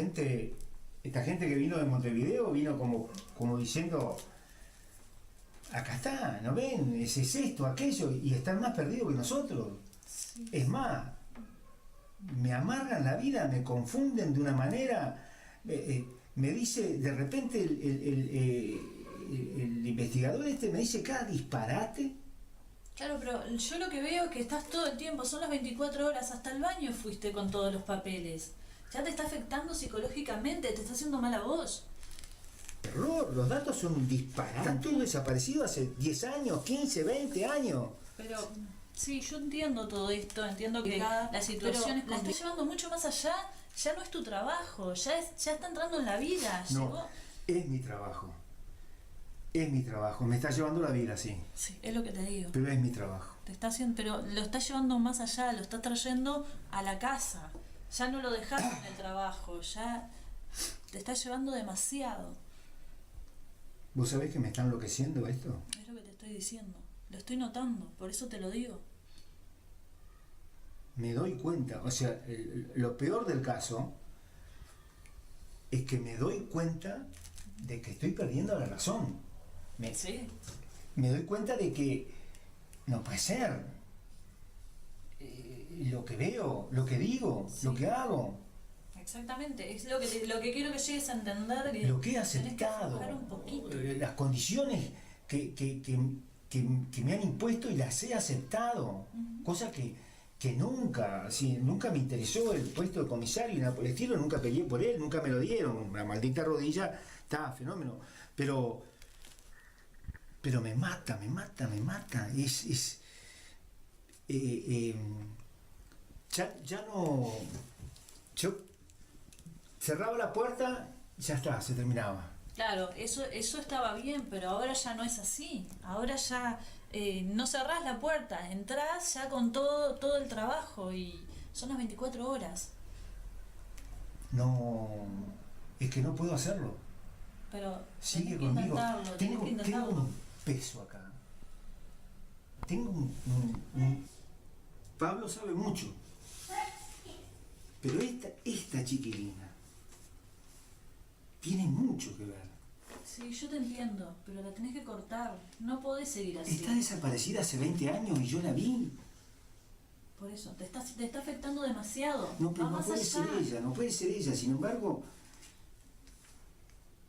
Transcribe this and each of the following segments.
esta gente que vino de Montevideo vino como diciendo, acá está, ¿no ven? Es esto, aquello, y están más perdidos que nosotros. Sí. Es más, me amargan la vida, me confunden de una manera, me dice, de repente el investigador me dice cada disparate. Claro, pero yo lo que veo es que estás todo el tiempo, son las 24 horas, hasta el baño fuiste con todos los papeles. Ya te está afectando psicológicamente, te está haciendo mal a vos. Error, los datos son un disparate. Están todos desaparecidos hace 10 años, 15, 20 años. Pero sí, yo entiendo todo esto, entiendo que la situación la está llevando mucho más allá, ya no es tu trabajo, ya está entrando en la vida. No, llegó... es mi trabajo. Es mi trabajo, me está llevando la vida, sí. Sí, es lo que te digo. Pero es mi trabajo. Te está haciendo, pero lo está llevando más allá, lo está trayendo a la casa. Ya no lo dejas en el trabajo, ya te está llevando demasiado. ¿Vos sabés que me está enloqueciendo esto? Es lo que te estoy diciendo. Lo estoy notando, por eso te lo digo. Me doy cuenta, o sea, lo peor del caso es que me doy cuenta de que estoy perdiendo la razón. Sí. Me doy cuenta de que no puede ser. Lo que veo, lo que digo, Sí. lo que hago. Exactamente, es lo que quiero que llegues a entender. Lo que he tenés que aceptado. aflojar un poquito. Las condiciones que me han impuesto y las he aceptado. Cosa que nunca me interesó el puesto de comisario y nada por el estilo, nunca peleé por él, nunca me lo dieron. La maldita rodilla está fenómeno. Pero me mata. Ya no. Yo cerraba la puerta, ya está, se terminaba. Claro, eso estaba bien, pero ahora ya no es así. Ahora ya no cerrás la puerta, entrás ya con todo el trabajo y son las 24 horas. No, es que no puedo hacerlo. Pero Sigue tenés que conmigo. intentarlo, tenés que Tengo intentarlo. un peso acá. Tengo Pablo sabe mucho. Pero esta chiquilina tiene mucho que ver. Sí, yo te entiendo, pero la tenés que cortar. No podés seguir así. Está desaparecida hace 20 años y yo la vi. Por eso, te está afectando demasiado. No, pero Va no más puede allá. ser ella, no puede ser ella. Sin embargo,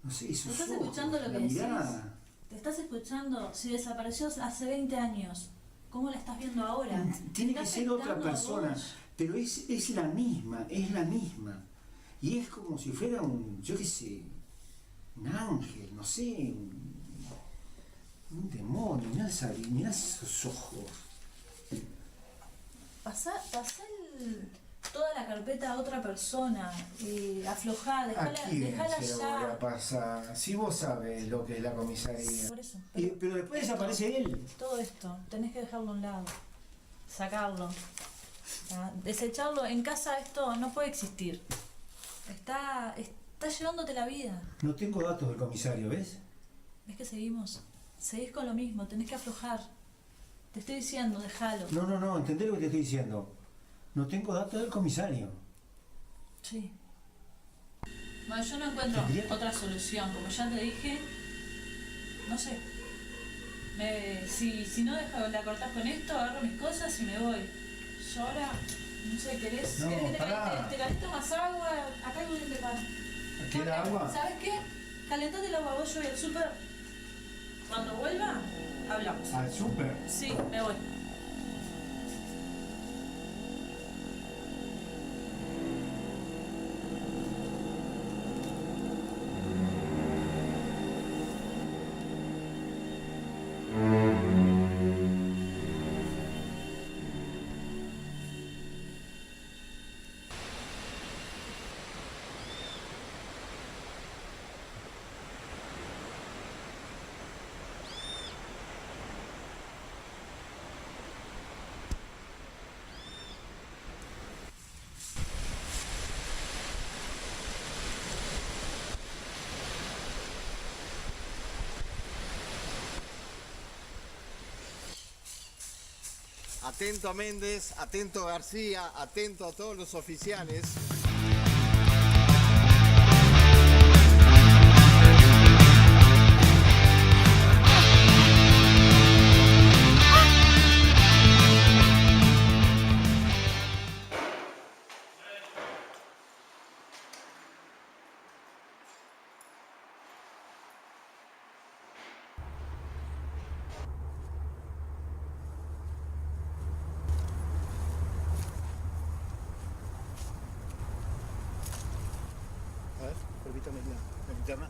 no sé, sus ¿Estás ojos, escuchando lo la que decís? mirada. ¿Te estás escuchando? Si desapareció hace 20 años, ¿cómo la estás viendo ahora? Tiene Te que está ser otra afectando a persona, vos. pero es la misma. Y es como si fuera yo qué sé, un ángel, no sé, un demonio. Mirá esos ojos. Pasá toda la carpeta a otra persona, aflojá, ¿A quién dejala se lo voy ya. a pasar? Si vos sabés lo que es la comisaría. Por eso, Pero después desaparece él. todo esto, tenés que dejarlo a un lado, sacarlo, desecharlo. En casa esto no puede existir. Está llevándote la vida. No tengo datos del comisario, ¿ves? ¿Ves que seguís con lo mismo? Tenés que aflojar. Te estoy diciendo, déjalo. No, entendés lo que te estoy diciendo. No tengo datos del comisario. Sí. Bueno, yo no encuentro otra solución. Como ya te dije, no sé. Si no la cortás con esto, agarro mis cosas y me voy. Yo ahora, no sé, ¿querés No, que pará. te caliente más agua? Acá hay un para. ¿Queda agua? ¿Sabes qué? Calentate el agua, vos, yo voy al súper. Cuando vuelva, hablamos. ¿Al súper? Sí, me voy. Atento a Méndez, atento a García, atento a todos los oficiales. Invítame la linterna.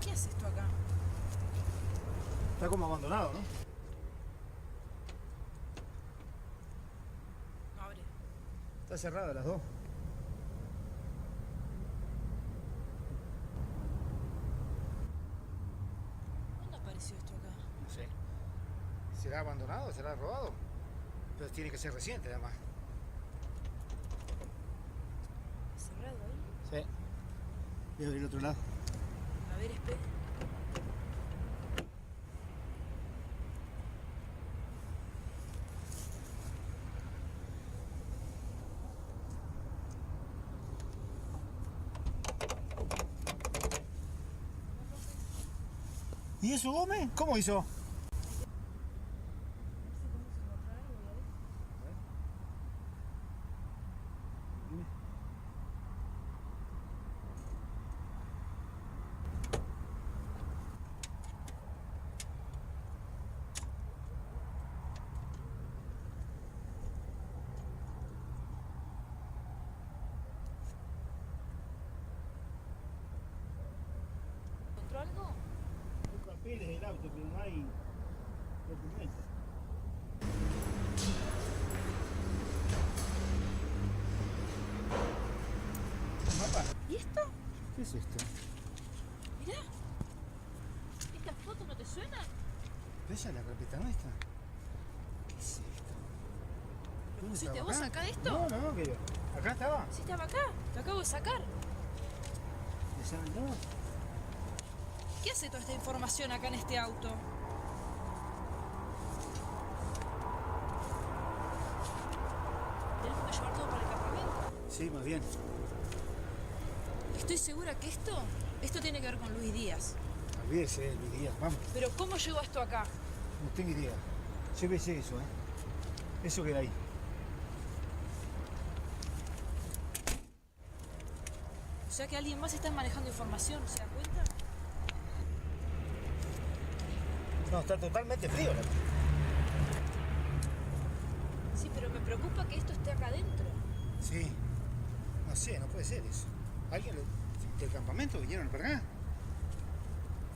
¿Qué haces tú acá? Está como abandonado, ¿no? Abre. Está cerrada las dos. ¿Cuándo apareció esto acá? No sé. ¿Será abandonado? ¿Será robado? Pero tiene que ser reciente, además. ¿Cerrado ahí? Sí. Voy a abrir el otro lado. A ver, espera. ¿Y eso, Gómez? ¿Cómo hizo? ¿Encontró algo? Hay papeles del auto, pero no hay documentos. ¿Mapa? ¿Y esto? ¿Qué es esto? Mirá. ¿Estas fotos no te suenan? ¿Esa es la carpeta nuestra? ¿Qué es esto? ¿Lo pusiste vos acá de esto? No, no, que acá estaba. Sí, estaba acá. Lo acabo de sacar. No. ¿Qué hace toda esta información acá en este auto? Tenemos que llevar todo para el campamento. Sí, más bien. Estoy segura que esto tiene que ver con Luis Díaz. Olvídese, Luis Díaz, vamos. Pero ¿cómo llegó esto acá? No tengo idea. Llévese eso, Eso queda ahí. O sea que alguien más está manejando información, ¿se da cuenta? No, está totalmente frío la... Sí, pero me preocupa que esto esté acá adentro. Sí. No sé, no puede ser eso. ¿Alguien del campamento vinieron para acá?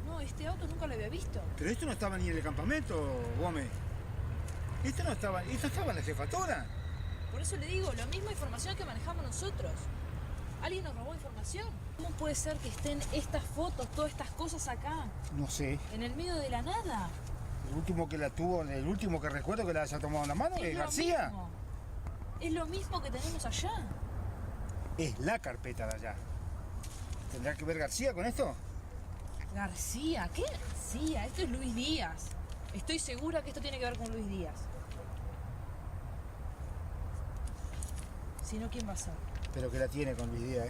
No, este auto nunca lo había visto. Pero esto no estaba ni en el campamento, Gómez. Esto estaba en la jefatura. Por eso le digo, la misma información que manejamos nosotros. Alguien nos robó información. ¿Cómo puede ser que estén estas fotos, todas estas cosas acá, No sé. en el medio de la nada? El último que la tuvo, el último que recuerdo que la haya tomado en la mano es lo García. mismo. Es lo mismo que tenemos allá. Es la carpeta de allá. ¿Tendrá que ver García con esto? García, ¿qué García? Esto es Luis Díaz. Estoy segura que esto tiene que ver con Luis Díaz. Si no, ¿quién va a ser? Pero que la tiene con Luis Díaz,